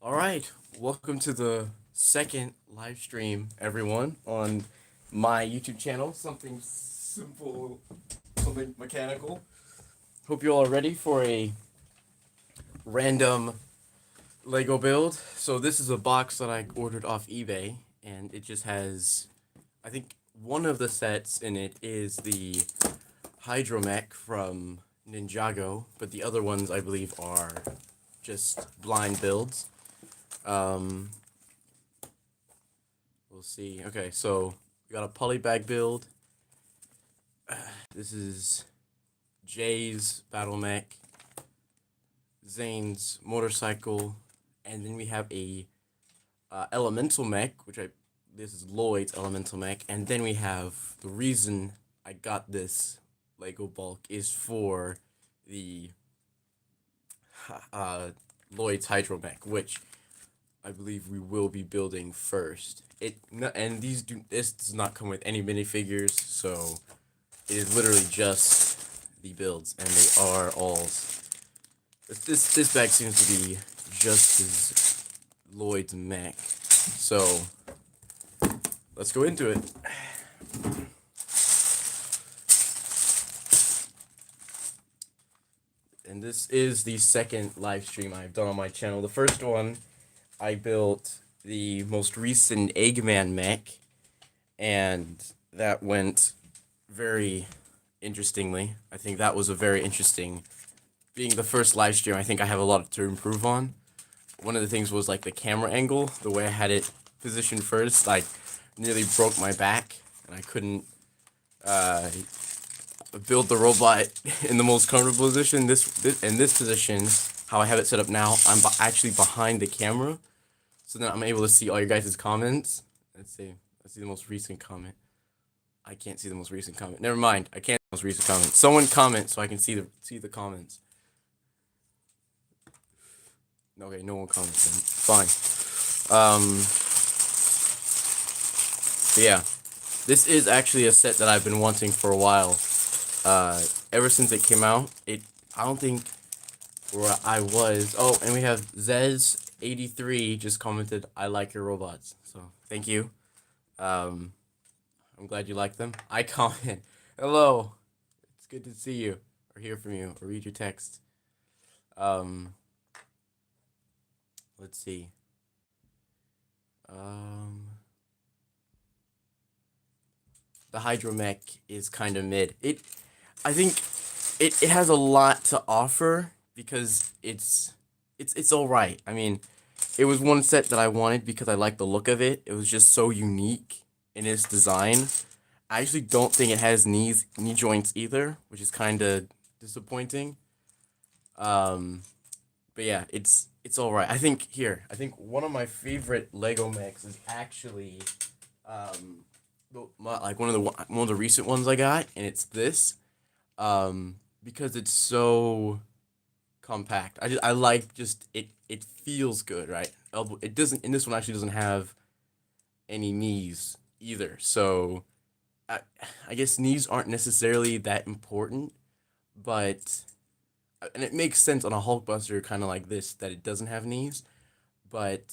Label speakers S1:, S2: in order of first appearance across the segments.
S1: All right, welcome to the second live stream, everyone, on my YouTube channel. Something simple, something mechanical. Hope you all are ready for a random Lego build. So this is a box that I ordered off eBay, and it just has, I think, one of the sets in it is the Hydromech from Ninjago, but the other ones I believe are just blind builds. Um, We'll see. Okay, so we got a polybag build. This is Jay's battle mech, Zane's motorcycle, and then we have a elemental mech, this is Lloyd's elemental mech, and then we have the reason I got this Lego bulk is for the uh, Lloyd's hydro mech, which I believe we will be building first. And this does not come with any minifigures, so it is literally just the builds, and they are all. This bag seems to be just as Lloyd's mech, so let's go into it. And this is the second live stream I've done on my channel. The first one, I built the most recent Eggman mech, and that went very interestingly. I think that was a very interesting, being the first live stream, I think I have a lot to improve on. One of the things was like the camera angle, the way I had it positioned first, like nearly broke my back, and I couldn't build the robot in the most comfortable position. In this position, how I have it set up now, I'm actually behind the camera, so then I'm able to see all your guys' comments. Let's see the most recent comment. I can't see the most recent comment. Never mind. I can't see the most recent comment. Someone comment so I can see the comments. Okay, no one comments then. Fine. Yeah. This is actually a set that I've been wanting for a while. Ever since it came out, I don't think where I was. Oh, and we have Zez83 just commented, "I like your robots." So thank you. I'm glad you like them. I comment, "Hello, it's good to see you, or hear from you, or read your text." Um, let's see. Um, the Hydromech is kind of mid. I think it has a lot to offer because it's all right. I mean, it was one set that I wanted because I like the look of it. It was just so unique in its design. I actually don't think it has knee joints either, which is kind of disappointing. Um, but yeah, it's all right. I think one of my favorite Lego mechs is actually um like one of the recent ones I got, and it's this because it's so compact. I like just it feels good, right? Elbow, it doesn't, and this one actually doesn't have any knees either. So I I guess knees aren't necessarily that important, but and it makes sense on a Hulkbuster kind of like this that it doesn't have knees, but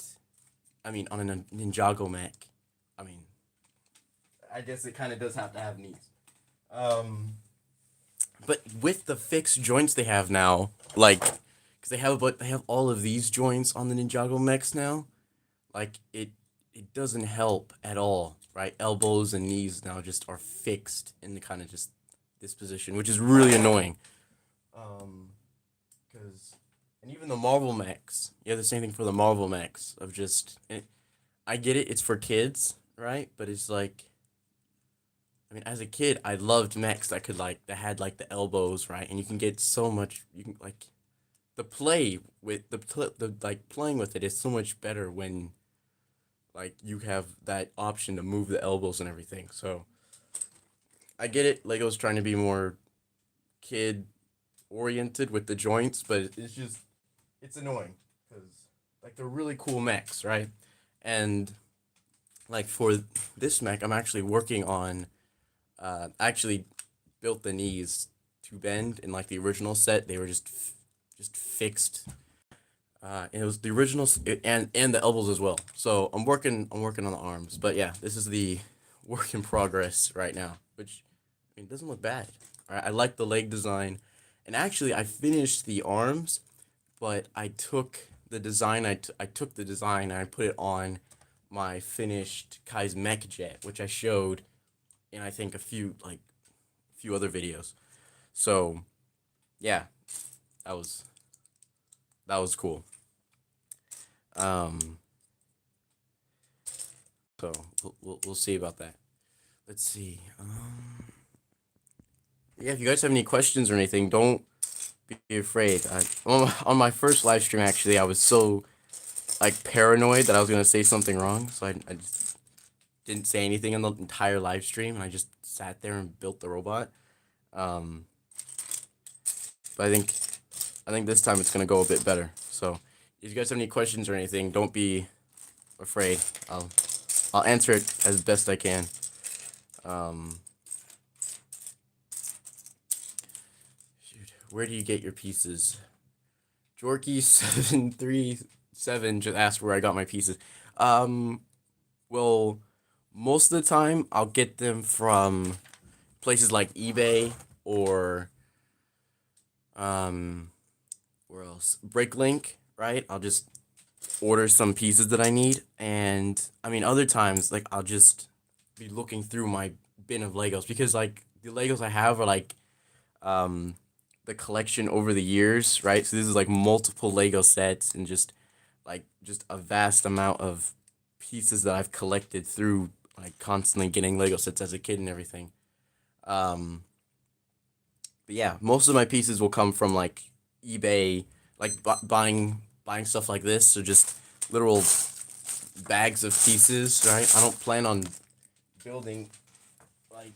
S1: I mean on a Ninjago mech, I mean I guess it kind of does have to have knees. Um, but with the fixed joints they have now, like, because they have all of these joints on the Ninjago mechs now, like it doesn't help at all, right? Elbows and knees now just are fixed in the kind of just this position, which is really annoying. Um, because and even the Marvel mechs, yeah, the same thing for the Marvel mechs of I get it, it's for kids, right? But it's like, I mean, as a kid, I loved mechs that had like the elbows, right? And you can get so much. You can like the play with the like playing with it is so much better when like you have that option to move the elbows and everything. So I get it. Lego's trying to be more kid oriented with the joints, but it's annoying because like they're really cool mechs, right? And like for this mech, I'm actually working on actually built the knees to bend in like the original set. They were just fixed And it was the original and the elbows as well. So I'm working on the arms, but yeah, this is the work in progress right now, which I mean doesn't look bad. I like the leg design, and actually I finished the arms, but I took the design and I put it on my finished Kai's mech jet, which I showed in I think a few other videos. So yeah, that was that was cool. Um, so we'll see about that. Let's see. Yeah, if you guys have any questions or anything, don't be afraid. On my first live stream, actually, I was so like paranoid that I was gonna say something wrong, so I just didn't say anything in the entire live stream, and I just sat there and built the robot. Um, but I think this time it's gonna go a bit better. So, if you guys have any questions or anything, don't be afraid. I'll answer it as best I can. Um, Shoot, where do you get your pieces? Jorky737 just asked where I got my pieces. Um, well, most of the time I'll get them from places like eBay or um, where else? Bricklink, right? I'll just order some pieces that I need, and I mean other times like I'll just be looking through my bin of Legos because like the Legos I have are like um the collection over the years, right? So this is like multiple Lego sets and just a vast amount of pieces that I've collected through like constantly getting Lego sets as a kid and everything. Um, but yeah, most of my pieces will come from like eBay, like buying stuff like this, so just literal bags of pieces, right? I don't plan on building like.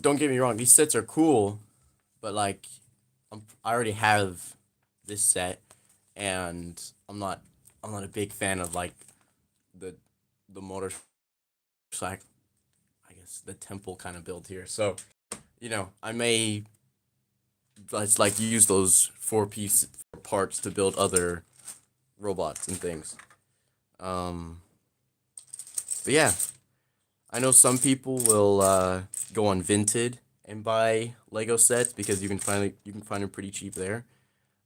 S1: Don't get me wrong, these sets are cool, but like I already have this set, and I'm not a big fan of like the the motorcycle, I guess the temple kind of build here. So I may let's like use those four parts to build other robots and things. Um, but yeah, I know some people will go on Vinted and buy Lego sets because you can find them pretty cheap there.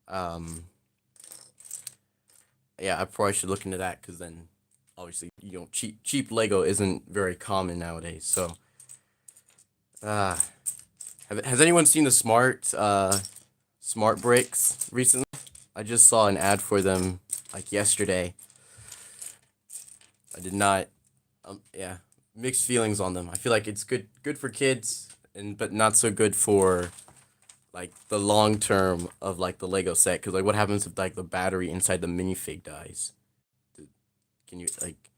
S1: Um, yeah, I probably should look into that because then obviously cheap Lego isn't very common nowadays. So uh, has anyone seen the smart bricks recently? I just saw an ad for them like yesterday. I did not. Yeah, mixed feelings on them. I feel like it's good for kids, and but not so good for like the long term of like the Lego set. Because like, what happens if like the battery inside the minifig dies? Can you like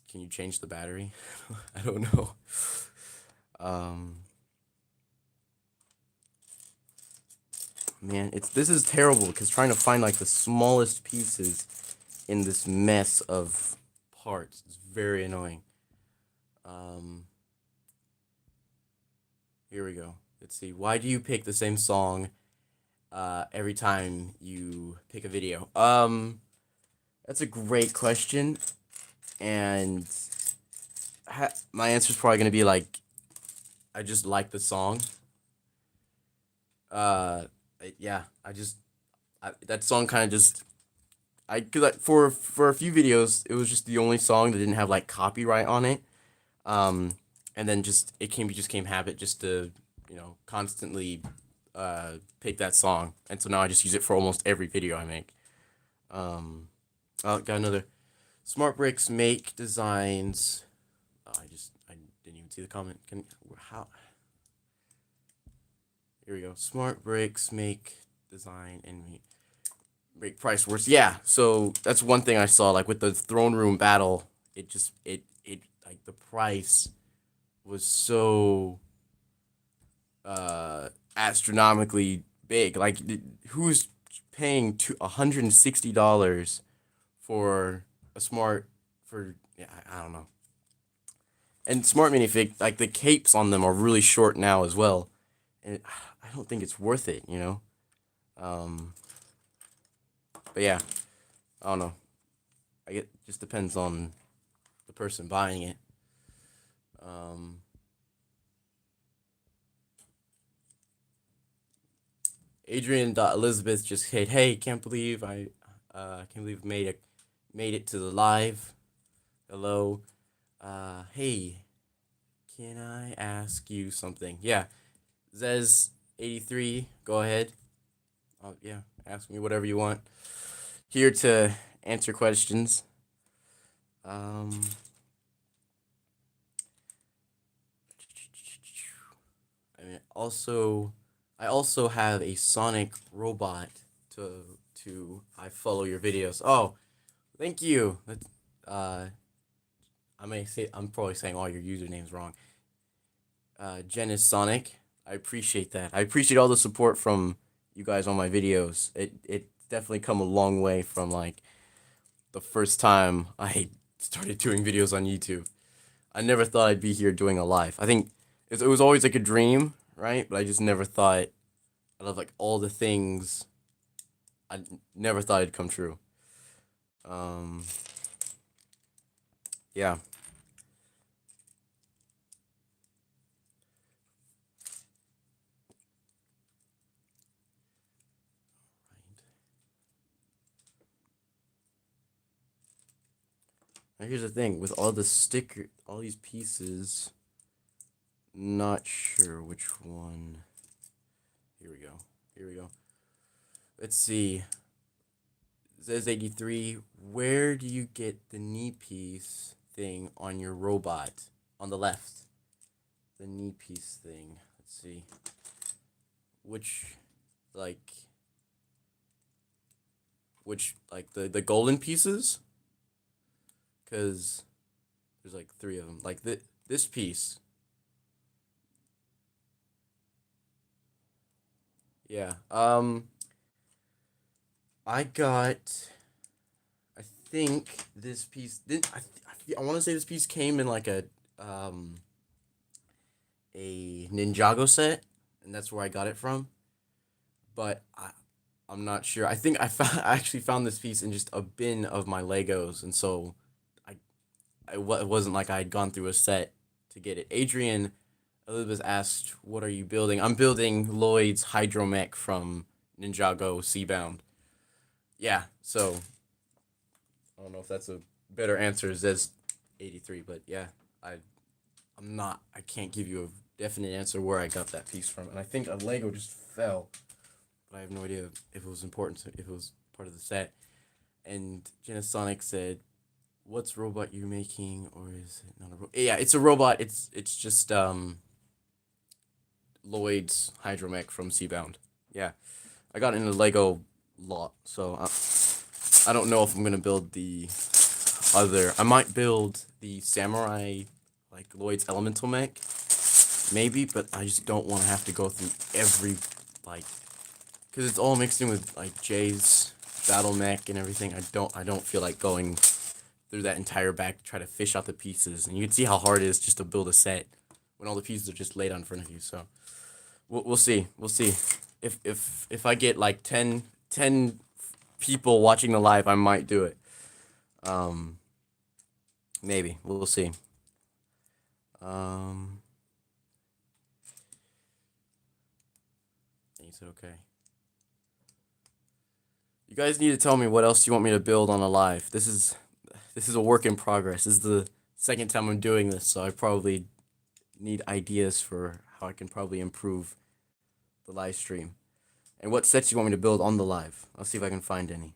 S1: can you change the battery? I don't know. Um, Man, this is terrible because trying to find like the smallest pieces in this mess of parts is very annoying. Um, Here we go. Let's see. Why do you pick the same song every time you pick a video? That's a great question, and my answer is probably gonna be like I just like the song. Uh, yeah, that song kind of just cause for a few videos it was just the only song that didn't have like copyright on it. Um, and then just came habit just to constantly pick that song, and so now I just use it for almost every video I make. Um, oh, got another. Smart bricks make designs. Oh, I didn't even see the comment. How? Here we go. Smart bricks make design and make price worse. Yeah, so that's one thing I saw. Like with the throne room battle, it like the price was so astronomically big. Like who's paying $160 for a smart for yeah, I don't know. And smart minifig, like the capes on them are really short now as well. And I don't think it's worth it. Um But yeah, I don't know. I get just depends on the person buying it. Um, Adrian Elizabeth just said, "Hey, can't believe made it to the live. Hello. Hey, can I ask you something? Yeah, Zez83, go ahead. Yeah, ask me whatever you want. Here to answer questions. Um, I mean, I also have a Sonic robot to I follow your videos. Oh, thank you. I'm probably saying all your usernames wrong. Jen is Sonic. I appreciate that. I appreciate all the support from you guys on my videos. It definitely come a long way from like the first time I started doing videos on YouTube. I never thought I'd be here doing a live. I think it was always like a dream, right? But I just never thought out of like all the things I never thought it'd come true. Um, yeah. Now here's the thing with all these pieces. Not sure which one. Here we go. Here we go. Let's see. It says 83. Where do you get the knee piece thing on your robot? On the left. The knee piece thing. Let's see. Which, like, the golden pieces? Because there's like three of them. Like this piece. Yeah. I got. I think this piece didn't. I want to say this piece came in like a Ninjago set, and that's where I got it from. But I'm not sure. I think I actually found this piece in just a bin of my Legos, and so it wasn't like I had gone through a set to get it. Adrian Elizabeth asked, "What are you building?" I'm building Lloyd's hydromech from Ninjago Seabound. Yeah, so I don't know if that's a better answer as 83, but yeah, I I can't give you a definite answer where I got that piece from. And I think a Lego just fell, but I have no idea if it was important, if it was part of the set. And Genesonic said, "What's robot you making, or is it not a robot?" Yeah, it's a robot. It's just Lloyd's hydromech from Seabound. Yeah, I got it in a Lego lot, so I don't know if I'm gonna build the other. I might build the samurai, like Lloyd's elemental mech, maybe, but I just don't want to have to go through every like, cause it's all mixed in with like Jay's battle mech and everything. I don't feel like going through that entire back to try to fish out the pieces, and you can see how hard it is just to build a set when all the pieces are just laid out in front of you. So we'll see. We'll see. If I get like 10 people watching the live, I might do it. Maybe we'll see. He said okay. You guys need to tell me what else you want me to build on a live. This is a work in progress. This is the second time I'm doing this, so I probably need ideas for how I can probably improve the live stream. And what sets you want me to build on the live? I'll see if I can find any.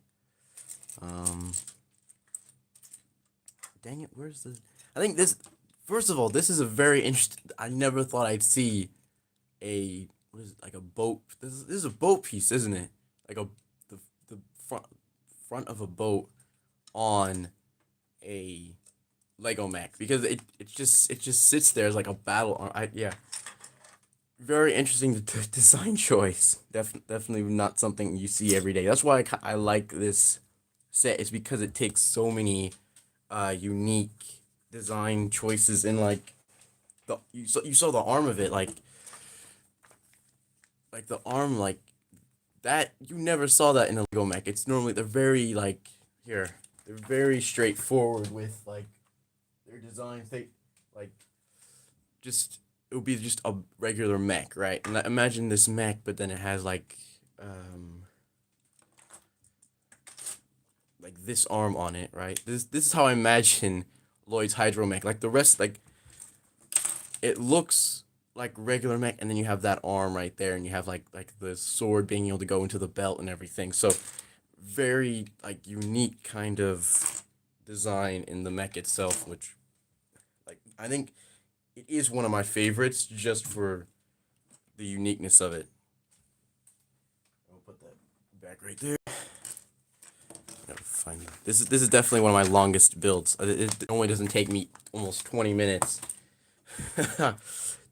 S1: Dang it, where's the... I think this... First of all, this is a very interesting... I never thought I'd see a... What is it? Like a boat... This is a boat piece, isn't it? Like the front of a boat on a Lego mech. Because it just sits there as like a battle... yeah. Very interesting design choice. Definitely not something you see every day. That's why I like this set. Is because it takes so many unique design choices in like you saw the arm of it like the arm like that you never saw that in a Lego mech. It's normally they're very like here. They're very straightforward with like their designs. They like just it would be just a regular mech, right? And imagine this mech, but then it has um like this arm on it, right? This is how I imagine Lloyd's hydromech. Like the rest, like it looks like regular mech, and then you have that arm right there, and you have like the sword being able to go into the belt and everything. So very like unique kind of design in the mech itself, which like I think it is one of my favorites just for the uniqueness of it. I'll put that back right there. Gotta find this is definitely one of my longest builds. It only doesn't take me almost 20 minutes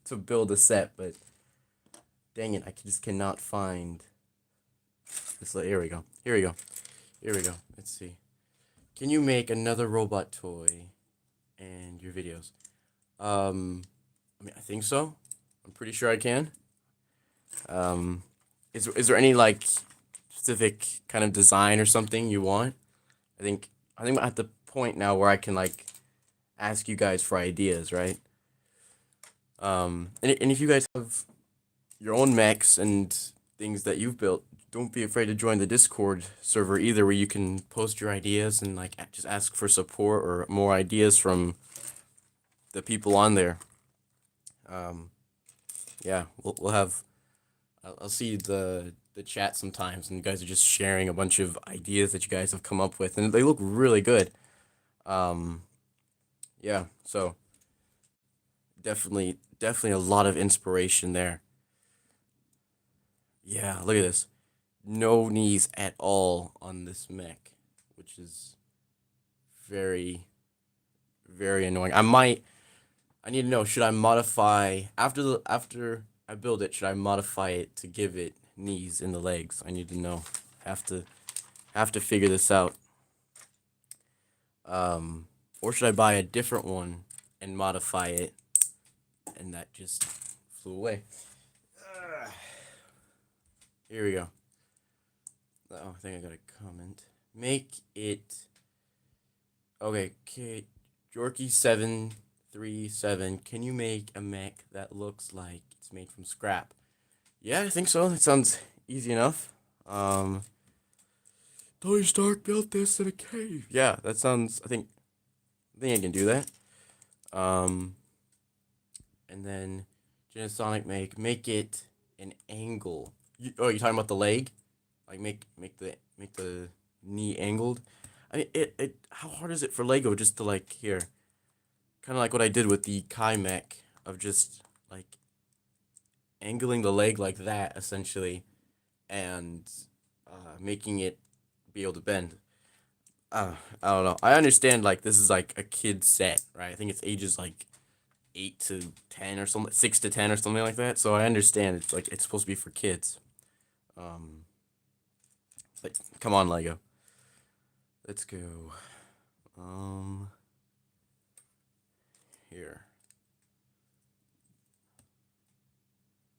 S1: to build a set, but dang it, I just cannot find this. Here we go. Here we go. Here we go. Let's see. Can you make another robot toy and your videos? I mean, I think so. I'm pretty sure I can. Um, is there any like specific kind of design or something you want? I think I'm at the point now where I can like ask you guys for ideas, right? And if you guys have your own mechs and things that you've built, don't be afraid to join the Discord server either, where you can post your ideas and like just ask for support or more ideas from the people on there. Um, yeah, we'll have. I'll see the chat sometimes, and you guys are just sharing a bunch of ideas that you guys have come up with, and they look really good. Um, yeah, so definitely a lot of inspiration there. Yeah, look at this. No knees at all on this mech, which is very, very annoying. I need to know, should I modify after I build it, should I modify it to give it knees in the legs? I need to know. Have to have to figure this out. Or should I buy a different one and modify it? And that just flew away. Here we go. Oh, I think I got a comment. Make it okay. Jorky737. Can you make a mech that looks like it's made from scrap? Yeah, I think so. That sounds easy enough. Tony Stark built this in a cave. Yeah, that sounds. I think I can do that. Um, and then Genesonic make it an angle. You're talking about the leg? Like make the knee angled. I mean, it how hard is it for Lego just to like here, kind of like what I did with the Kai mech of just like angling the leg like that essentially, and making it be able to bend. I don't know. I understand like this is like a kid set, right? I think it's ages like 8 to 10 or something, 6 to 10 or something like that. So I understand it's like it's supposed to be for kids. Um, but come on, Lego. Let's go. Um, Here.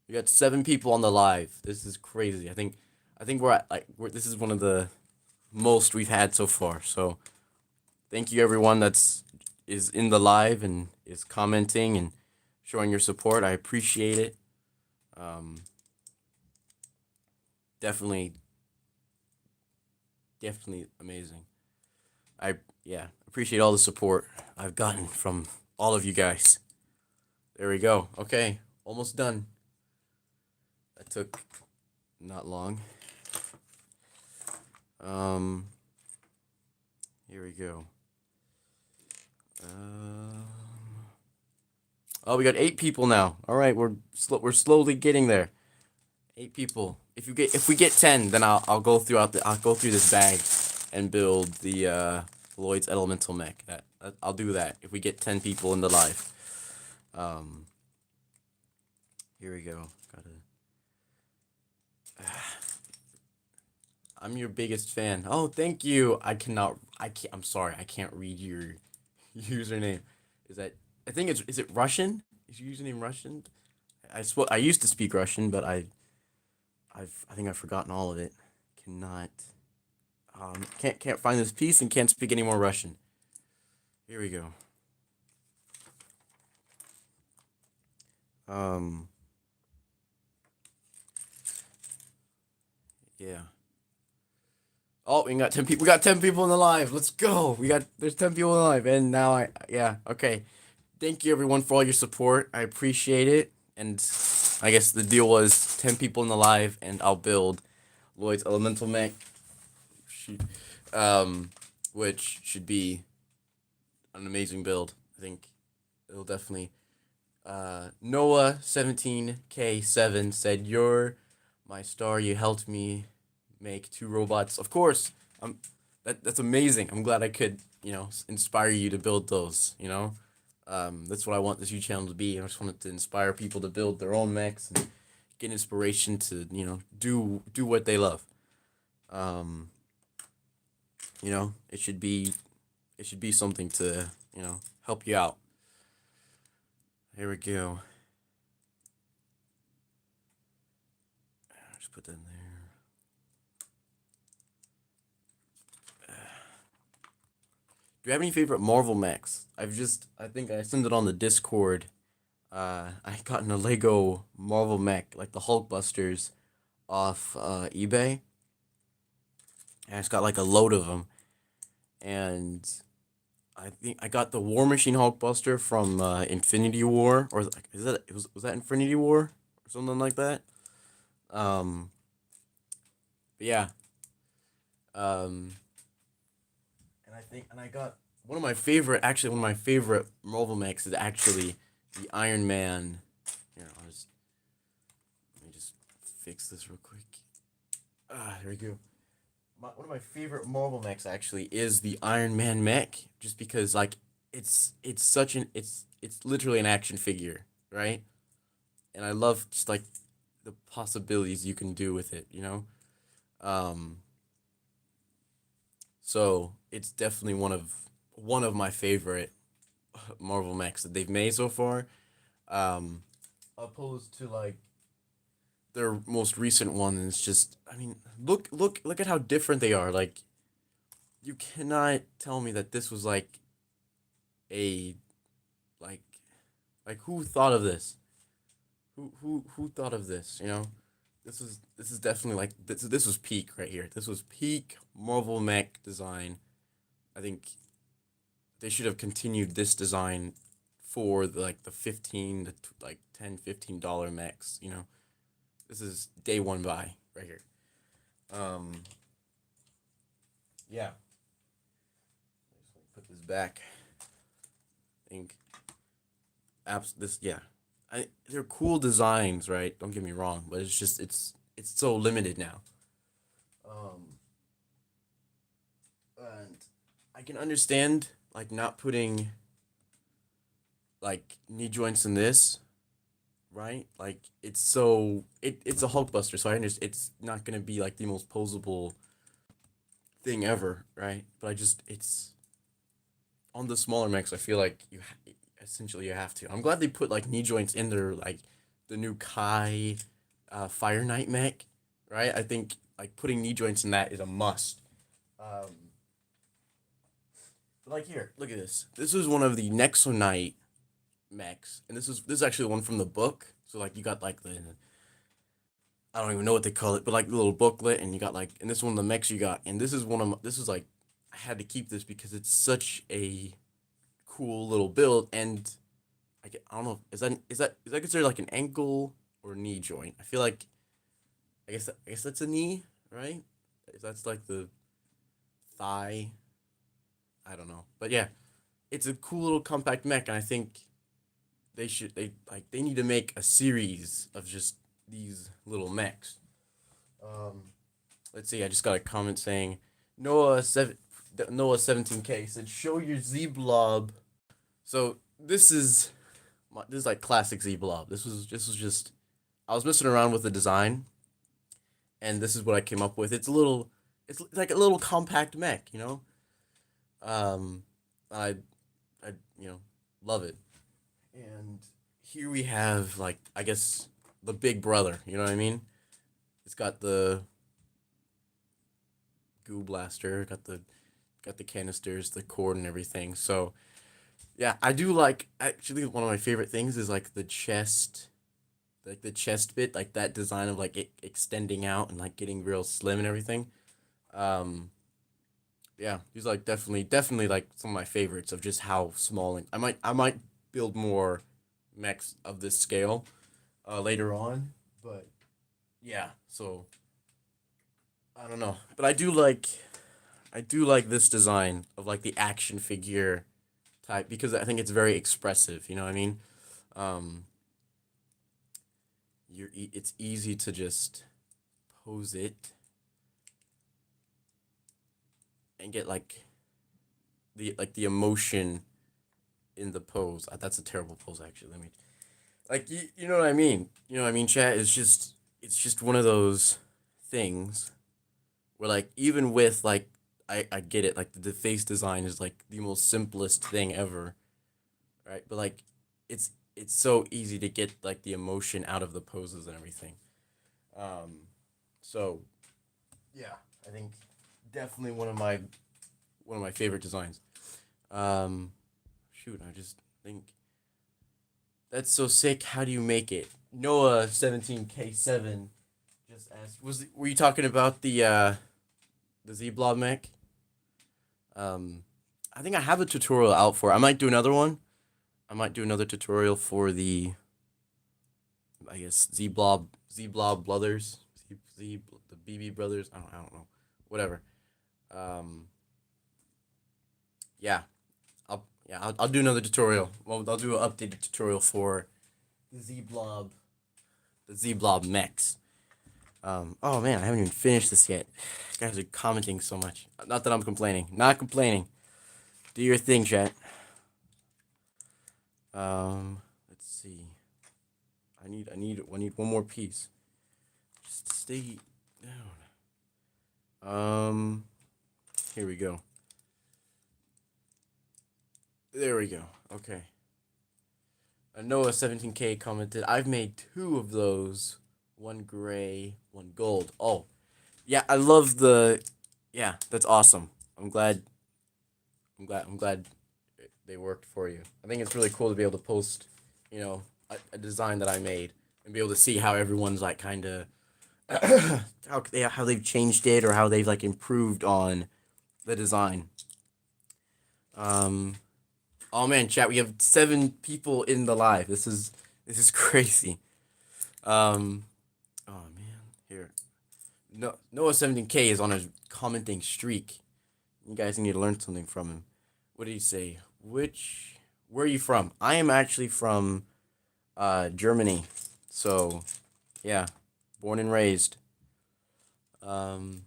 S1: We got 7 people on the live. This is crazy. I think we're at like this is one of the most we've had so far. So thank you everyone is in the live and is commenting and showing your support. I appreciate it. Um, definitely, definitely amazing. I yeah appreciate all the support I've gotten from all of you guys. There we go. Okay, almost done. That took not long. Um, Here we go. Oh, we got 8 people now. All right, we're slowly getting there. 8 people. If we get 10, then I'll go through this bag and build the Lloyd's elemental mech. I'll do that if we get 10 people in the live. Um, Here we go. I'm your biggest fan. Oh, thank you. I'm sorry. I can't read your username. I think is it Russian? Is your username Russian? I used to speak Russian, but I think I've forgotten all of it. Cannot. Can't find this piece and can't speak any more Russian. Here we go. Um. Yeah. Oh, we got 10 people. We got 10 people in the live. Let's go. There's 10 people in the live, and now yeah, okay. Thank you everyone for all your support. I appreciate it. And I guess the deal was 10 people in the live, and I'll build Lloyd's elemental mech. Shoot. Um, which should be an amazing build. I think it'll definitely. Noah 17K7 said, "You're my star. You helped me make 2 robots." Of course, that's amazing. I'm glad I could, inspire you to build those. That's what I want this YouTube channel to be. I just want it to inspire people to build their own mechs and get inspiration to, do what they love. Um, it should be something to, help you out. Here we go. Just put that in there. Do you have any favorite Marvel mechs? I think I sent it on the Discord. I got in a Lego Marvel mech, like the Hulkbusters, off eBay. And I just got like a load of them. And I think I got the War Machine Hulkbuster from Infinity War, or was that Infinity War or something like that? Um, but yeah. Um, and I got one of my favorite Marvel mechs is actually the Iron Man. Here, let me just fix this real quick. There we go. One of my favorite Marvel mechs actually is the Iron Man mech, just because like it's literally an action figure, right? And I love just like the possibilities you can do with it. Um, so it's definitely one of my favorite Marvel mechs that they've made so far. Um, Opposed to like their most recent one, and it's just, I mean, look at how different they are. Like, you cannot tell me that this was a like who thought of this? Who thought of this? This is definitely like this was peak right here. This was peak Marvel mech design. I think they should have continued this design for the 15 to like 10 $15 mechs. This is day one buy right here. Um, yeah. Put this back. I think yeah. They're cool designs, right? Don't get me wrong, but it's so limited now. Um, and I can understand like not putting like knee joints in this, right? Like it's a Hulkbuster, so I understand it's not gonna be like the most posable thing ever, right? But it's on the smaller mechs. I feel like essentially you have to. I'm glad they put like knee joints in there, like the new Kai, Fire Knight mech, right? I think like putting knee joints in that is a must. But like here, look at this. This is one of the Nexonite mechs, and this is actually one from the book. So like you got like the, I don't even know what they call it, but like the little booklet, and you got like, and this is one of the mechs you got, and this is like, I had to keep this because it's such a cool little build, and I don't know, is that considered like an ankle or knee joint? I feel like, I guess that's a knee, right? That's like the thigh. I don't know, but yeah, it's a cool little compact mech, and I think they need to make a series of just these little mechs. Um, let's see. I just got a comment saying Noah 17K said, "Show your Z blob." So this is like classic Z blob. This was just, I was messing around with the design, and this is what I came up with. It's like a little compact mech. Um, I I love it. And here we have, like, I guess, the big brother. You know what I mean? It's got the goo blaster, got the canisters, the cord, and everything. So yeah, I do like actually one of my favorite things is like the chest bit, like that design of like it extending out and like getting real slim and everything. Um, yeah, he's like definitely like some of my favorites of just how small and I might build more mechs of this scale later on, but yeah, so I don't know, but I do like this design of like the action figure type because I think it's very expressive. You know what I mean? Um, it's easy to just pose it and get like the emotion in the pose. That's a terrible pose actually. Let me like you know what I mean. You know what I mean, chat. It's just one of those things where like even with like I get it like the face design is like the most simplest thing ever, right? But like it's so easy to get like the emotion out of the poses and everything. Um, so yeah, I think definitely one of my favorite designs. Um, shoot, I just think that's so sick. How do you make it? Noah 17K7 just asked. Were you talking about the Z Blob mech? Um, I think I have a tutorial out for it. I might do another one. I might do another tutorial for the I guess Z Blob brothers the BB brothers. I don't know. Whatever. Um, yeah. I'll do another tutorial. Well, I'll do an updated tutorial for the Z Blob the Z Blob mechs. Oh man, I haven't even finished this yet. You guys are commenting so much. Not that I'm complaining. Not complaining. Do your thing, chat. Let's see. I need one more piece. Just stay down. Here we go. There we go. Okay. Noah 17K commented, I've made two of those. One gray, one gold. Oh, yeah, I love the. Yeah, that's awesome. I'm glad they worked for you. I think it's really cool to be able to post, a design that I made and be able to see how everyone's like kind of how they've changed it or how they've like improved on the design. Um, oh man, chat, we have 7 people in the live. This is crazy. Um, oh man, here. No, Noah 17K is on a commenting streak. You guys need to learn something from him. What did he say? Where are you from? I am actually from Germany. So, yeah, born and raised. Um,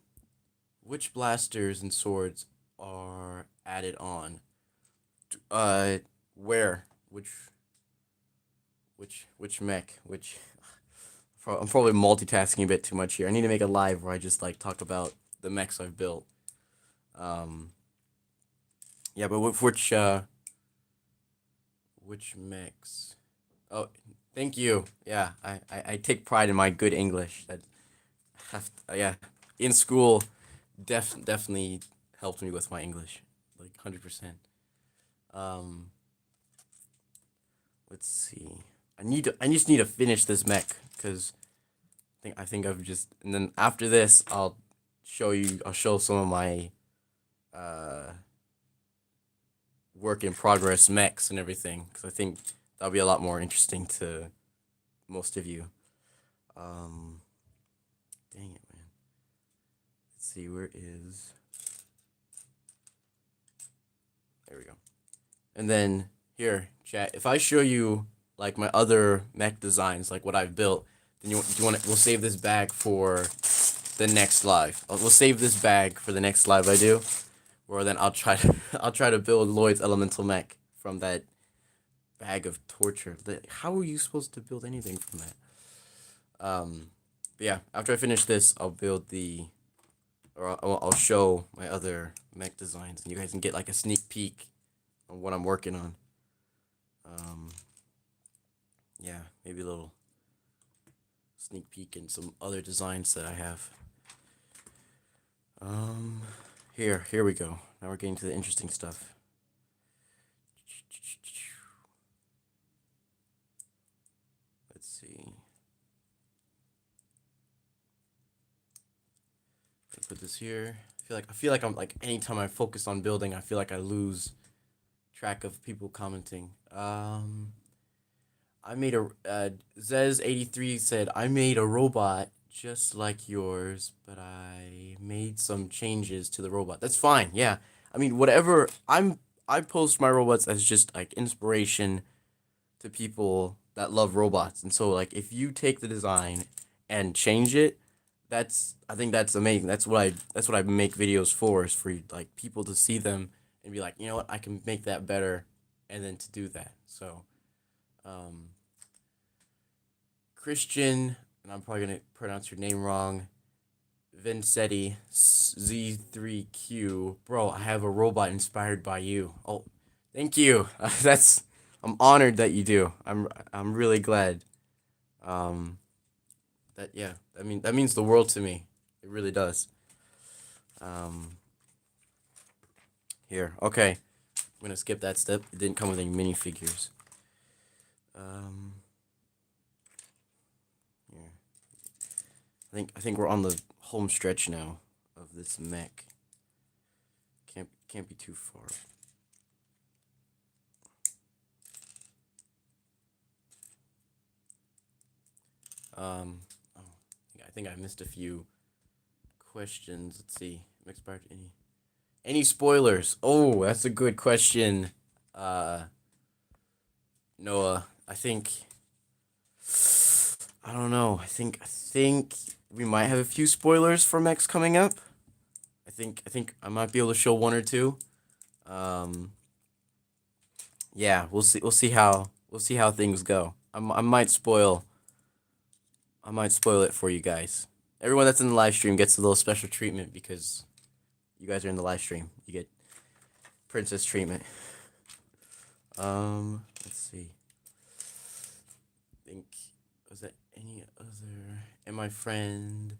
S1: which blasters and swords are added on? Uh, where? Which mech? I'm probably multitasking a bit too much here. I need to make a live where I just like talk about the mechs I've built. Um, yeah, but which mechs? Oh, thank you. Yeah, I take pride in my good English. Yeah, in school, definitely helped me with my English, like 100%. Um, let's see. I just need to finish this mech because I think I've just and then after this I'll show some of my uh work in progress mechs and everything because I think that'll be a lot more interesting to most of you. Um, dang it, man. Let's see, where is. There we go. And then here, chat. If I show you like my other mech designs, like what I've built, then we'll save this bag for the next live. We'll save this bag for the next live I do, or then I'll try to build Lloyd's elemental mech from that bag of torture. How are you supposed to build anything from that? But yeah, after I finish this, I'll build I'll show my other mech designs, and you guys can get like a sneak peek on what I'm working on. Um, yeah, maybe a little sneak peek in some other designs that I have. Here we go. Now we're getting to the interesting stuff. Let's see. Let's put this here. I feel like I'm like anytime I focus on building, I feel like I lose track of people commenting. I made a Zez83 said I made a robot just like yours, but I made some changes to the robot. That's fine. Yeah. I mean, whatever. I post my robots as just like inspiration to people that love robots. And so like if you take the design and change it, I think that's amazing. That's what I make videos for, is for like people to see them and be like, you know what, I can make that better, and then to do that. So um Christian, and I'm probably gonna pronounce your name wrong, Vincetti Z3Q. Bro, I have a robot inspired by you. Oh, thank you. I'm honored that you do. I'm really glad. Um, that yeah. I mean that means the world to me. It really does. Um, here. Okay. I'm gonna skip that step. It didn't come with any minifigures. Um, here. I think we're on the home stretch now of this mech. Can't be too far. Oh, I think I missed a few questions. Let's see. Expired any spoilers? Oh, that's a good question. Noah, I don't know. I think we might have a few spoilers for mechs coming up. I think I might be able to show one or two. Um, yeah, we'll see how things go. I might spoil it for you guys. Everyone that's in the live stream gets a little special treatment because you guys are in the live stream. You get princess treatment. Let's see. I think, was that any other? And my friend.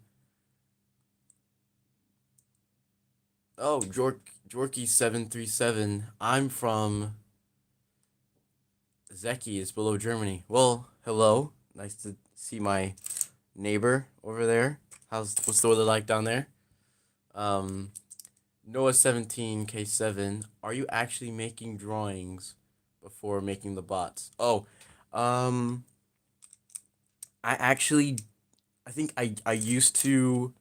S1: Oh, Jorky737. I'm from Zeki is below Germany. Well, hello. Nice to see my neighbor over there. What's the weather like down there? Noah17K7. Are you actually making drawings before making the bots? Oh, I actually I think I used to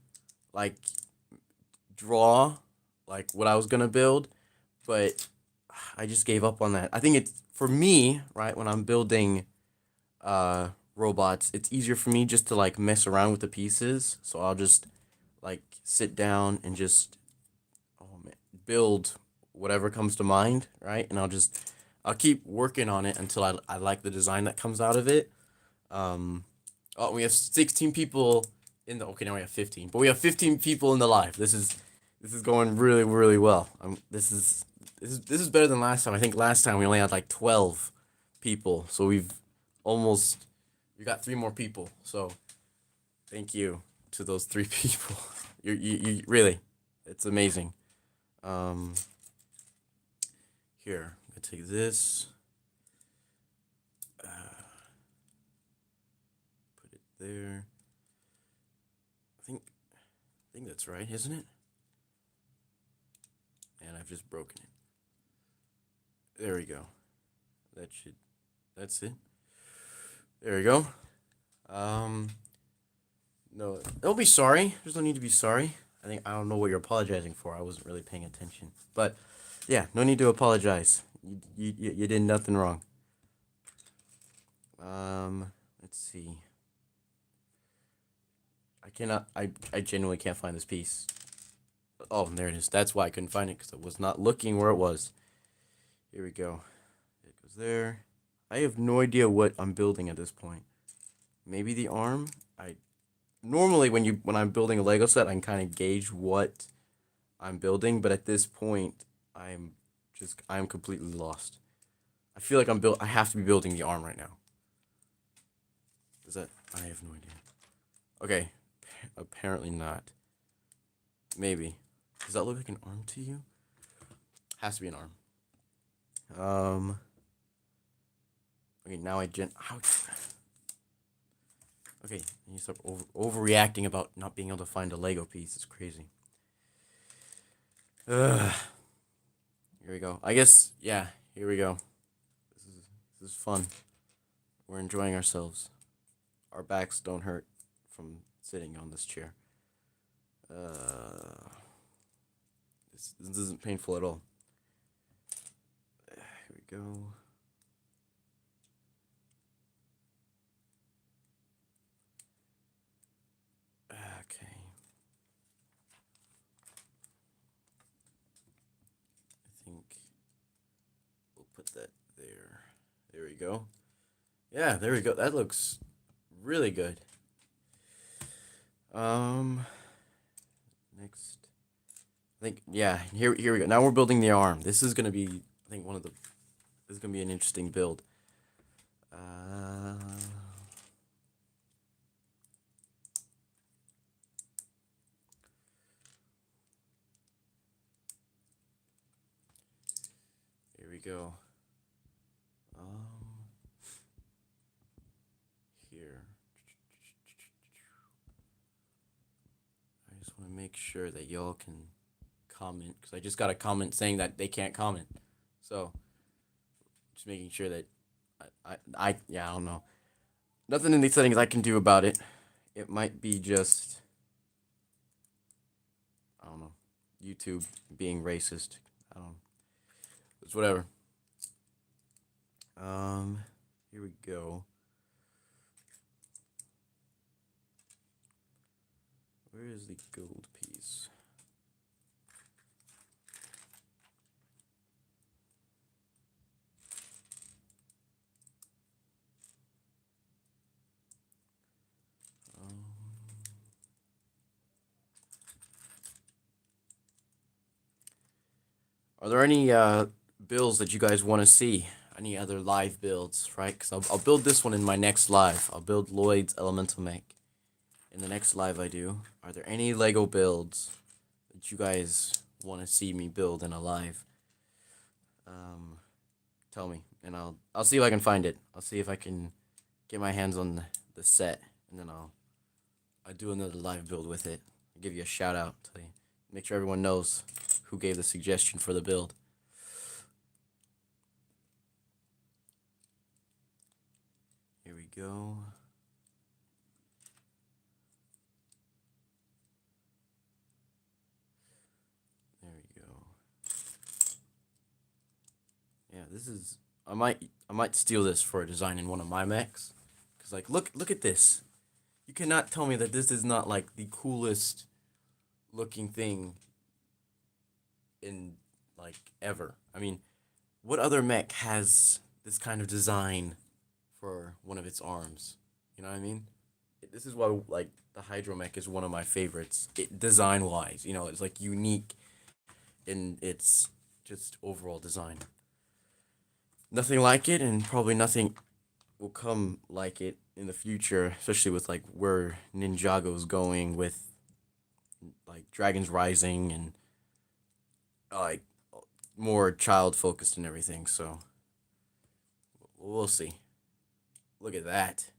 S1: like draw like what I was gonna build, but I just gave up on that. I think it's for me, right, when I'm building robots, it's easier for me just to like mess around with the pieces. So I'll just like sit down and just build whatever comes to mind, right? And I'll keep working on it until I like the design that comes out of it. Oh, we have 16 people in the okay, now we have 15. But we have 15 people in the live. This is going really, really well. This is better than last time. I think last time we only had like 12 people. So we got 3 more people. So thank you to those 3 people. You really, it's amazing. Here, I'm gonna take this. Put it there. I think that's right, isn't it? And I've just broken it. There we go. That's it. There we go. No, don't be sorry. There's no need to be sorry. I don't know what you're apologizing for. I wasn't really paying attention. But yeah, no need to apologize. You did nothing wrong. Let's see. I genuinely can't find this piece. Oh, there it is. That's why I couldn't find it, because I was not looking where it was. Here we go. It goes there. I have no idea what I'm building at this point. Maybe the arm? Normally when I'm building a Lego set, I can kind of gauge what I'm building, but at this point, I'm completely lost. I feel like I have to be building the arm right now. I have no idea. Okay, apparently not. Maybe. Does that look like an arm to you? Has to be an arm. Okay, now Ouch. Okay, you stop overreacting about not being able to find a Lego piece. It's crazy. Ugh. Here we go. I guess, yeah, here we go. This is fun. We're enjoying ourselves. Our backs don't hurt from sitting on this chair. This isn't painful at all. Here we go. Okay. I think we'll put that there. There we go. Yeah, there we go. That looks really good. Next. I think, yeah, here we go. Now we're building the arm. This is gonna be, I think, this is gonna be an interesting build. Here we go. Here. I just want to make sure that y'all can comment, because I just got a comment saying that they can't comment. So, just making sure that yeah, I don't know. Nothing in these settings I can do about it. It might be just, I don't know, YouTube being racist. I don't know. It's whatever. Here we go. Where is the gold piece? Are there any builds that you guys want to see? Any other live builds, right? Because I'll build this one in my next live. I'll build Lloyd's Elemental Mech in the next live I do. Are there any Lego builds that you guys want to see me build in a live? Tell me, and I'll see if I can find it. I'll see if I can get my hands on the set, and then I'll do another live build with it. I'll give you a shout out. Tell you, make sure everyone knows who gave the suggestion for the build. Here we go. There we go. Yeah, this is. I might steal this for a design in one of my mechs, cause like look at this. You cannot tell me that this is not like the coolest looking thing in like ever. I mean, what other mech has this kind of design for one of its arms? You know what I mean? This is why like the Hydromech is one of my favorites. Design wise, it's like unique in its just overall design. Nothing like it, and probably nothing will come like it in the future, especially with like where Ninjago's going with like Dragons Rising and like more child focused and everything. So we'll see. Look at that.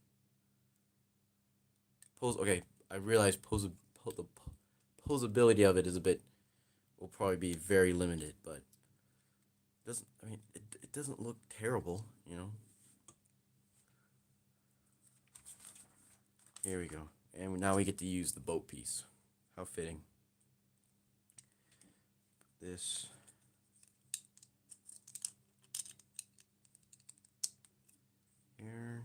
S1: Okay, I realize the posability of it is will probably be very limited, but it doesn't look terrible. Here we go. And now we get to use the boat piece. How fitting. This. Here.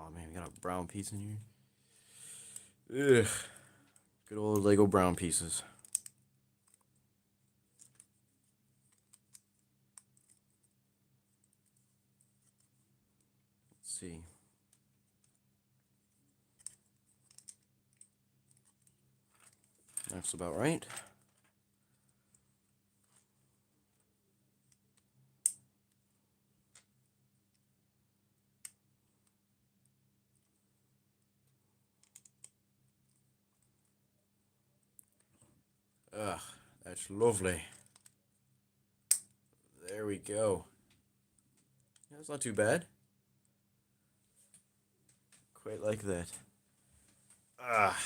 S1: Oh man, we got a brown piece in here. Ugh. Good old Lego brown pieces. Let's see. That's about right. Ugh, that's lovely. There we go. That's not too bad. Quite like that. Ah.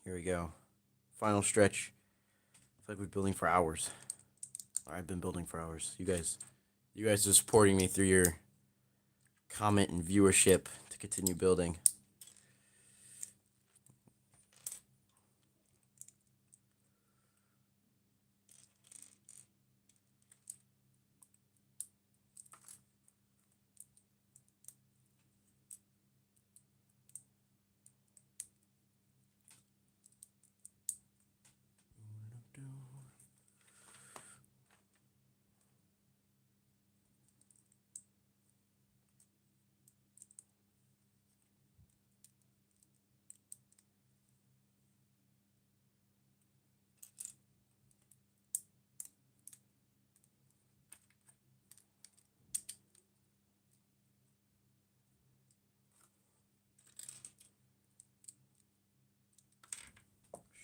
S1: Here we go. Final stretch. I feel like we're building for hours. Or I've been building for hours. You guys are supporting me through your comment and viewership to continue building.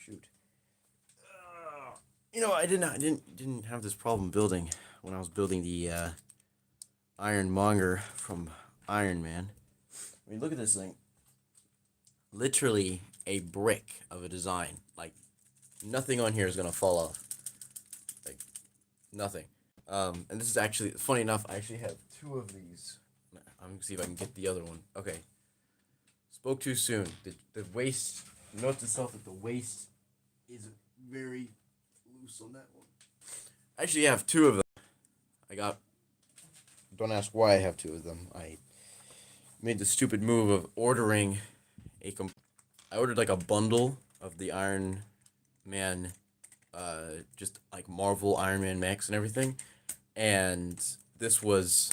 S1: Shoot. You know, I didn't have this problem building when I was building the Ironmonger from Iron Man. I mean, look at this thing. Literally a brick of a design. Like, nothing on here is gonna fall off. Like, nothing. And this is actually funny enough. I actually have two of these. I'm gonna see if I can get the other one. Okay. Spoke too soon. The waist. Note to self that the waist is very loose on that one. I actually have two of them. I got. Don't ask why I have two of them. I made the stupid move of ordering a. I ordered like a bundle of the Iron Man, just like Marvel Iron Man mechs and everything, and this was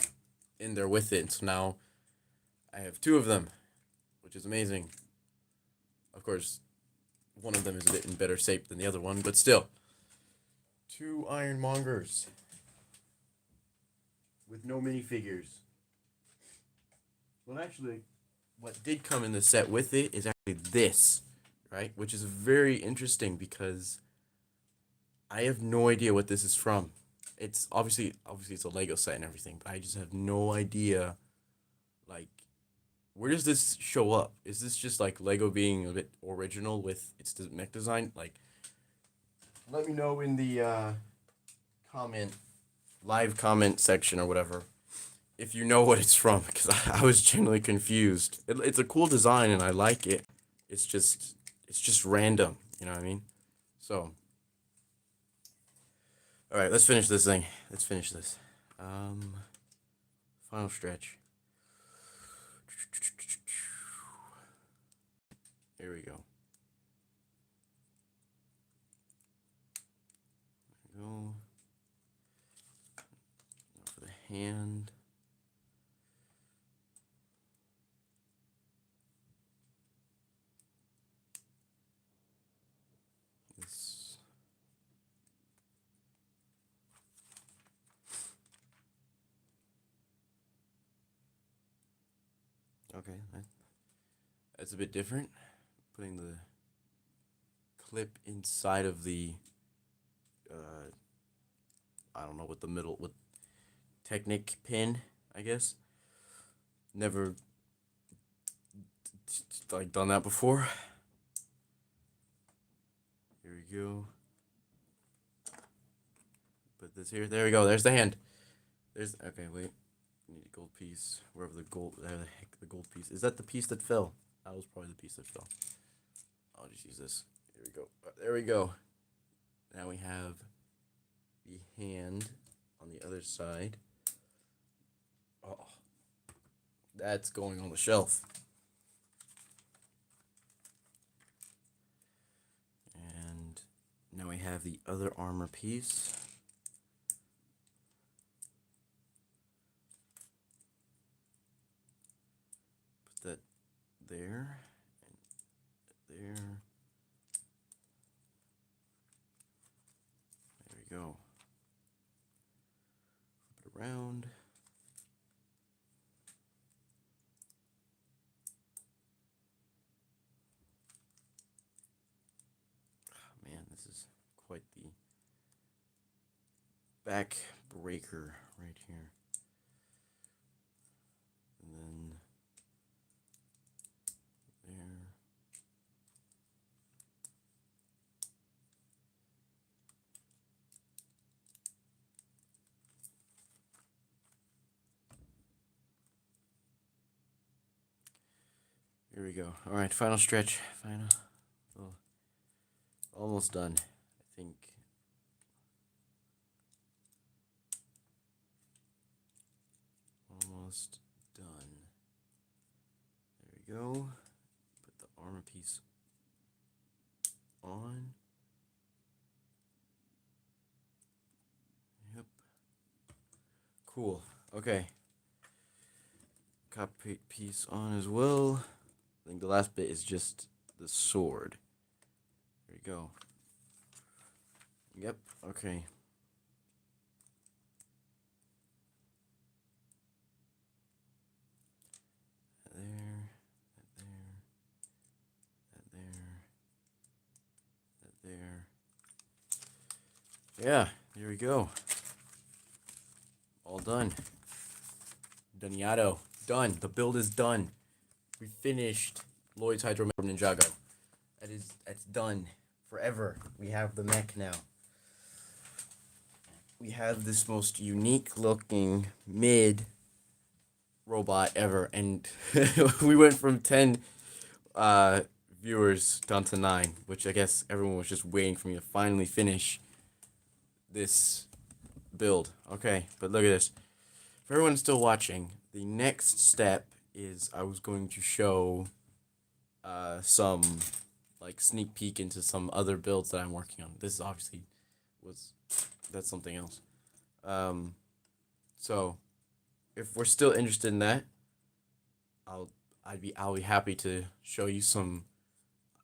S1: in there with it. And so now I have two of them, which is amazing. Of course, one of them is a bit in better shape than the other one, but still, two Ironmongers with no minifigures. Well, actually, what did come in the set with it is actually this, right? Which is very interesting because I have no idea what this is from. It's obviously it's a Lego set and everything, but I just have no idea, like, where does this show up? Is this just like Lego being a bit original with its mech design? Like, let me know in the comment, live comment section or whatever, if you know what it's from, because I was genuinely confused. It's a cool design and I like it. It's just random, you know what I mean? So, all right, let's finish this thing. Let's finish this. Final stretch. Here we go. There we go. Now for the hand. This. Okay, that's a bit different. Putting the clip inside of the I don't know what the middle what Technic pin, I guess. Never like done that before. Here we go. Put this here. There we go. There's the hand. There's okay. Wait. Need a gold piece. Wherever the gold. There the heck the gold piece. Is that the piece that fell? That was probably the piece that fell. I'll just use this. Here we go. There we go. Now we have the hand on the other side. Oh, That's going on the shelf. And now we have the other armor piece. Put that there and there. There we go. Flip it around. Oh, man, this is quite the back breaker right here. And then there. Here we go. All right, final stretch. Final. Oh, almost done, I think. Almost done. There we go. Put the armor piece on. Yep. Cool. Okay. Cockpit piece on as well. I think the last bit is just the sword. There you go. Yep. Okay. Yeah, there we go. All done. Doniato. Done. The build is done. We finished Lloyd's Hydro from Ninjago. That's done. Forever. We have the mech now. We have this most unique looking mid robot ever, and we went from 10 viewers down to 9, which I guess everyone was just waiting for me to finally finish this build. Okay, but look at this. For everyone still watching, the next step is I was going to show some like sneak peek into some other builds that I'm working on. This obviously that's something else. So if we're still interested in that, I'll be happy to show you some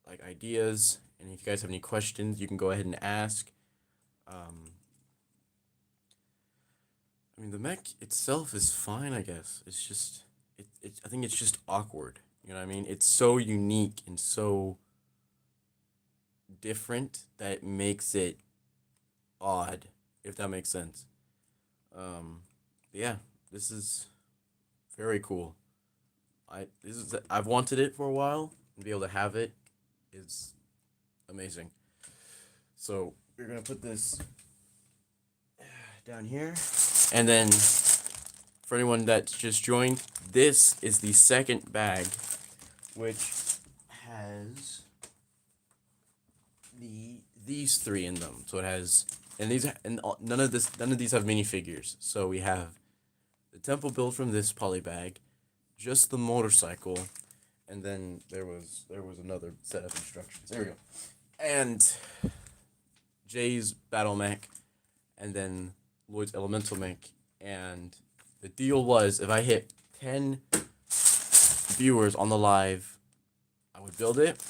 S1: like ideas, and if you guys have any questions, you can go ahead and ask. I mean, the mech itself is fine, I guess. It's just, I think it's just awkward. You know what I mean? It's so unique and so different that it makes it odd, if that makes sense. Yeah, this is very cool. I've wanted it for a while, and be able to have it is amazing. So we're gonna put this down here. And then, for anyone that's just joined, this is the second bag, which has these 3 in them. So it has, none of these have minifigures. So we have the temple build from this poly bag, just the motorcycle, and then there was another set of instructions. There we go. And Jay's battle mech, and then Lloyd's elemental mech. And the deal was, if I hit 10 viewers on the live, I would build it.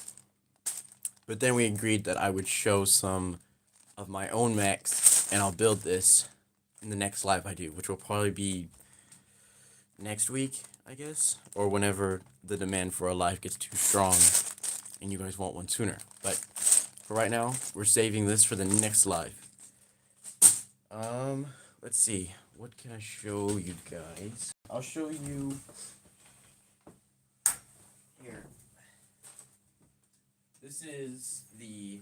S1: But then we agreed that I would show some of my own mechs, and I'll build this in the next live I do, which will probably be next week, I guess, or whenever the demand for a live gets too strong and you guys want one sooner. But for right now, we're saving this for the next live. Let's see. What can I show you guys? I'll show you here. This is the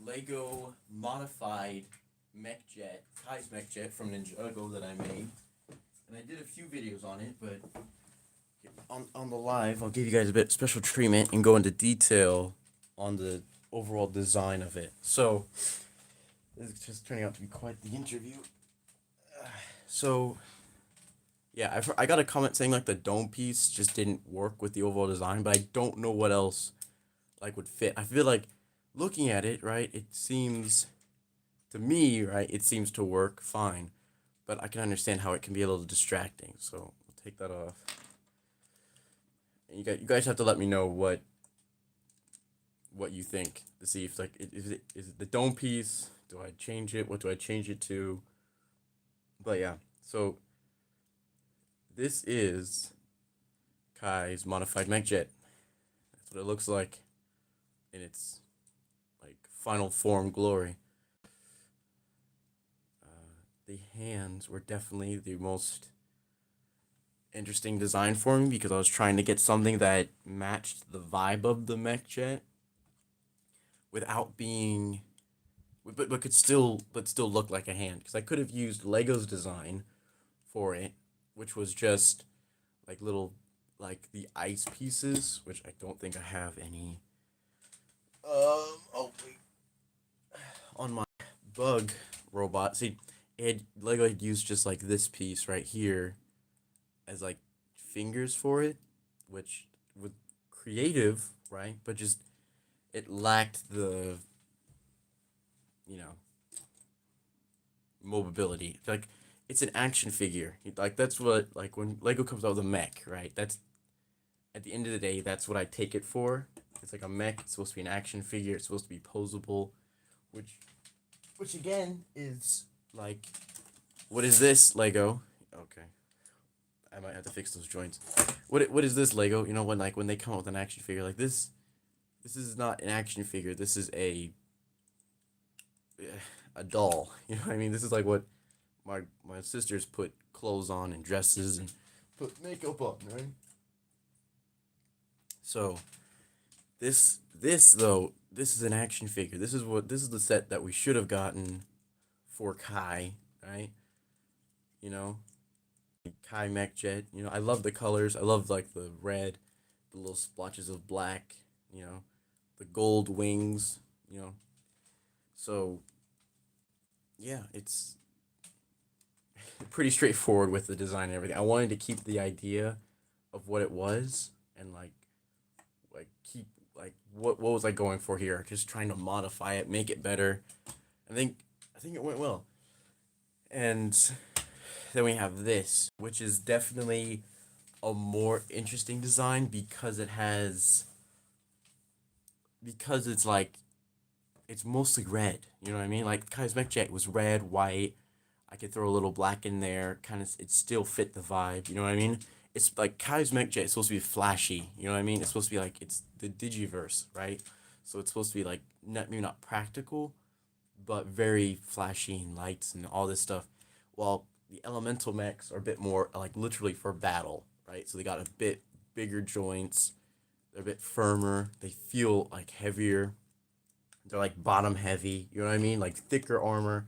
S1: Lego modified mech jet, Kai's mech jet from Ninjago that I made. And I did a few videos on it, but on the live, I'll give you guys a bit special treatment and go into detail on the overall design of it. So, this is just turning out to be quite the interview. So, Yeah, I got a comment saying like the dome piece just didn't work with the overall design, but I don't know what else like would fit. I feel like looking at it, right, it seems to me, right, it seems to work fine, but I can understand how it can be a little distracting. So we'll take that off. And you guys have to let me know what you think to see if like is it the dome piece? Do I change it? What do I change it to? But yeah, so this is Kai's modified mech jet. That's what it looks like in its like final form glory. The hands were definitely the most interesting design for me because I was trying to get something that matched the vibe of the mech jet without being but could still look like a hand because I could have used Lego's design for it, which was just like little like the ice pieces, which I don't think I have any. Oh wait, on my bug robot. See, Lego had used just like this piece right here as like fingers for it, which was creative, right? But just it lacked the you know mobility. Like it's an action figure. Like that's what like when Lego comes out with a mech, right? That's at the end of the day, that's what I take it for. It's like a mech. It's supposed to be an action figure. It's supposed to be posable, which which again is like, what is this Lego? Okay, I might have to fix those joints. What is this Lego? You know when they come out with an action figure like this, this is not an action figure. This is a doll. You know what I mean? This is like what my sisters put clothes on and dresses and put makeup on, right? So this though, this is an action figure. This is the set that we should have gotten for Kai, right? You know, Kai Mech Jet. You know, I love the colors. I love like the red, the little splotches of black. You know, the gold wings. You know, so yeah, it's pretty straightforward with the design and everything. I wanted to keep the idea of what it was and like keep like what was I going for here? Just trying to modify it, make it better. I think it went well. And then we have this, which is definitely a more interesting design because it's like it's mostly red. You know what I mean? Like Kai's Mech Jet was red, white. I could throw a little black in there. Kind of, it still fit the vibe. You know what I mean? It's like Kai's Mech Jet is supposed to be flashy. You know what I mean? It's supposed to be like it's the Digiverse, right? So it's supposed to be like not maybe not practical, but very flashy and lights and all this stuff. While the elemental mechs are a bit more like literally for battle, right? So they got a bit bigger joints. They're a bit firmer. They feel like heavier. They're like bottom heavy. You know what I mean? Like thicker armor.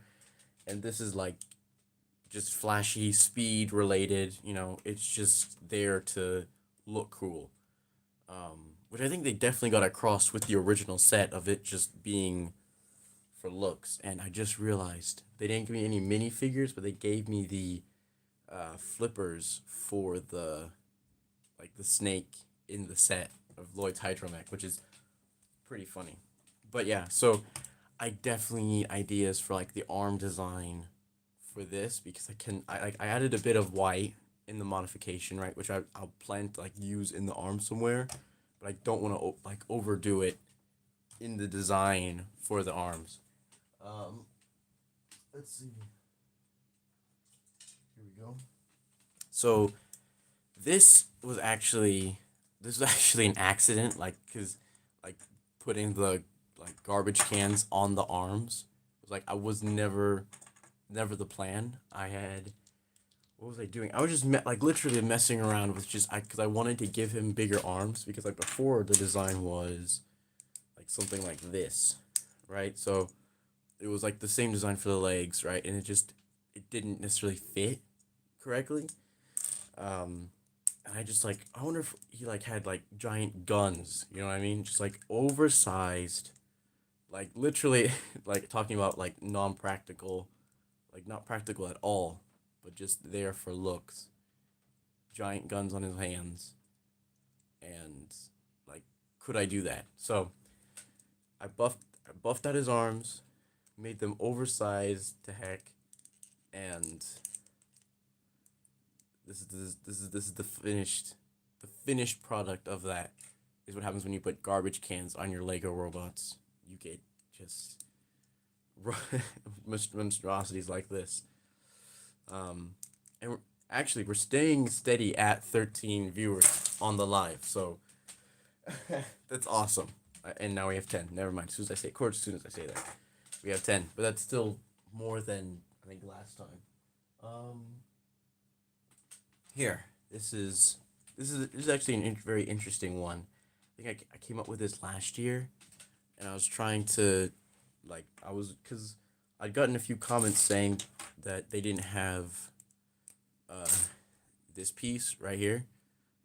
S1: And this is like just flashy, speed related. You know, it's just there to look cool. Which I think they definitely got across with the original set of it just being for looks. And I just realized they didn't give me any minifigures, but they gave me the flippers for the like the snake in the set of Lloyd's Hydromech, which is pretty funny. But yeah, so I definitely need ideas for like the arm design for this because I added a bit of white in the modification, right, which I'll plan to like use in the arm somewhere, but I don't want to like overdo it in the design for the arms. Um, let's see. Here we go. So this was actually an accident, like because like putting the like garbage cans on the arms was like I was never the plan. I had what was I doing? I was just like literally messing around with just I because I wanted to give him bigger arms because like before the design was like something like this, right? So it was like the same design for the legs, right? And it didn't necessarily fit correctly. And I just like I wonder if he like had like giant guns, you know what I mean? Just like oversized, like literally like talking about like non-practical, like not practical at all, but just there for looks. giant guns on his hands, and like, could I do that? So I buffed out his arms, made them oversized to heck, and this is the finished product of that. Is what happens when you put garbage cans on your Lego robots. You get just monstrosities like this. And actually, we're staying steady at 13 viewers on the live, so that's awesome. And now we have 10. Never mind. As soon as I say, of course, as soon as I say that, we have 10. But that's still more than I think last time. Um, Here, this is actually very interesting one. I think I came up with this last year, and I was trying to, like, because I'd gotten a few comments saying that they didn't have uh this piece right here.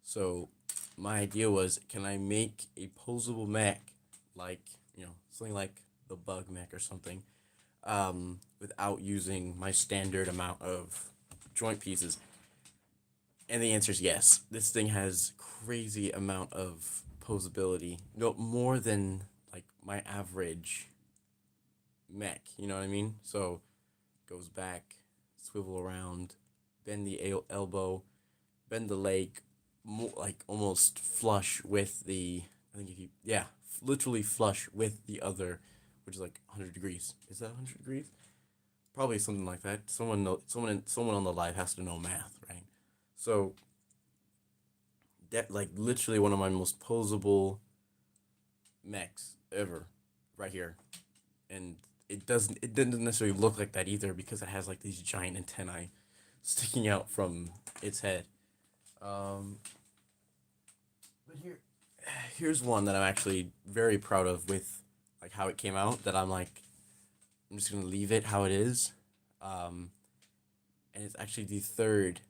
S1: So my idea was, can I make a posable mech, like, something like the bug mech or something, without using my standard amount of joint pieces? And the answer is yes. This thing has crazy amount of posability. No, more than like my average mech. You know what I mean? So goes back, swivel around, bend the elbow, bend the leg, like almost flush with the. I think if you literally flush with the other, which is like 100 degrees. Is that 100 degrees? Probably something like that. Someone on the live has to know math, right? So that, like, literally one of my most posable mechs ever, right here, and it doesn't necessarily look like that either because it has like these giant antennae sticking out from its head. Um, but here's one that I'm actually very proud of with like how it came out. That I'm just gonna leave it how it is. Um, and it's actually the third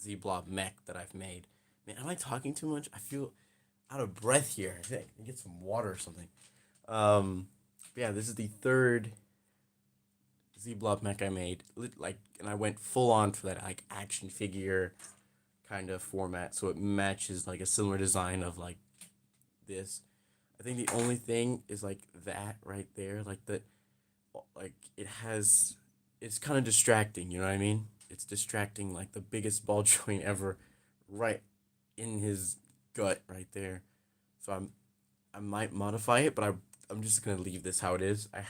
S1: Z Blob mech that I've made. Man, am I talking too much? I feel out of breath here. I think I get some water or something. But yeah, this is the third Z Blob mech I made. And I went full on for that like action figure kind of format, so it matches like a similar design of like this. I think the only thing is like that right there, like it's kind of distracting. You know what I mean? It's distracting, like the biggest ball joint ever, right in his gut right there. So I might modify it, but I'm just gonna leave this how it is. I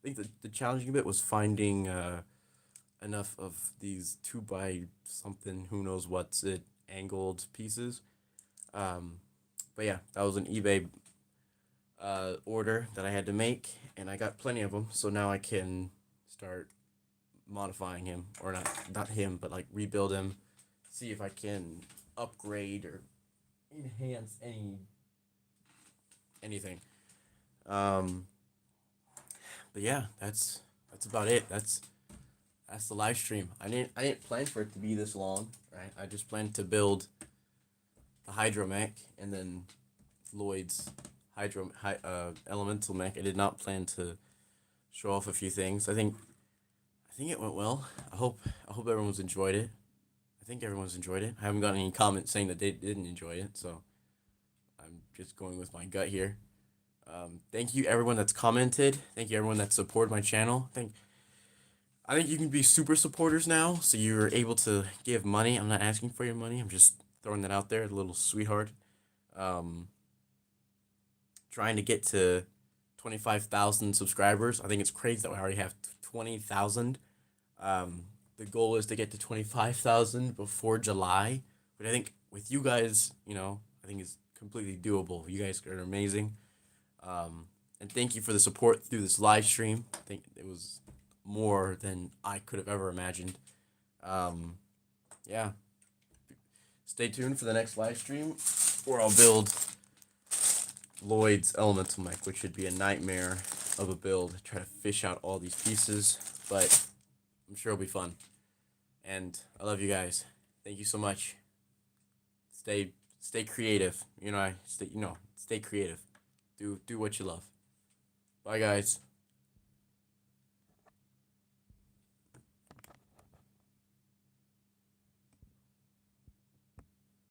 S1: think the challenging bit was finding enough of these two by something, who knows what's it, angled pieces. Um, but yeah, that was an eBay order that I had to make, and I got plenty of them. So now I can start modifying him, or not him, but like rebuild him, see if I can upgrade or enhance anything. Um, but yeah, that's about it. That's the live stream. I didn't plan for it to be this long, right? I just planned to build the hydro mech and then Lloyd's elemental mech. I did not plan to show off a few things. I think it went well. I hope everyone's enjoyed it. I think everyone's enjoyed it. I haven't gotten any comments saying that they didn't enjoy it, so I'm just going with my gut here. Thank you everyone that's commented. Thank you everyone that supported my channel. I think you can be super supporters now, so you're able to give money. I'm not asking for your money. I'm just throwing that out there, a little sweetheart. Um, Trying to get to 25,000 subscribers. I think it's crazy that we already have 20,000. The goal is to get to 25,000 before July, but I think with you guys, I think it's completely doable. You guys are amazing. And thank you for the support through this live stream. I think it was more than I could have ever imagined. Yeah. Stay tuned for the next live stream where I'll build Lloyd's elemental mech, which should be a nightmare of a build. Try to fish out all these pieces, but I'm sure it'll be fun. And I love you guys. Thank you so much. Stay creative. Stay creative. Do what you love. Bye guys.